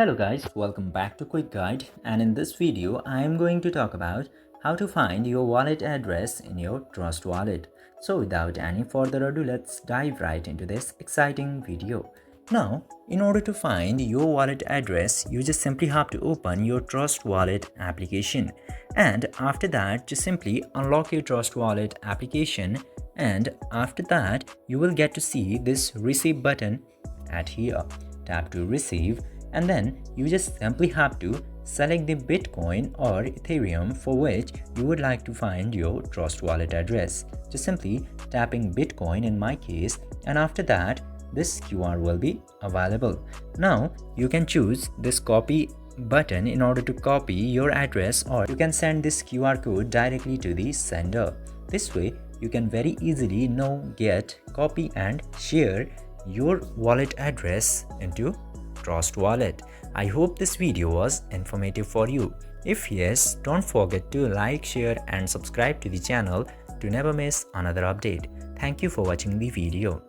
Hello guys, welcome back to Quick Guide, and in this video I am going to talk about how to find your wallet address in your Trust wallet. So without any further ado, let's dive right into this exciting video. Now, in order to find your wallet address, you just simply have to open your Trust wallet application, and after that just simply unlock your Trust wallet application, and after that you will get to see this receive button at here. Tap to receive, and then you just simply have to select the Bitcoin or Ethereum for which you would like to find your Trust wallet address. Just simply tapping Bitcoin in my case, and after that this QR will be available. Now you can choose this copy button in order to copy your address, or you can send this QR code directly to the sender. This way you can very easily get, copy and share your wallet address into Trust wallet. I hope this video was informative for you. If yes, don't forget to like, share and subscribe to the channel to never miss another update. Thank you for watching the video.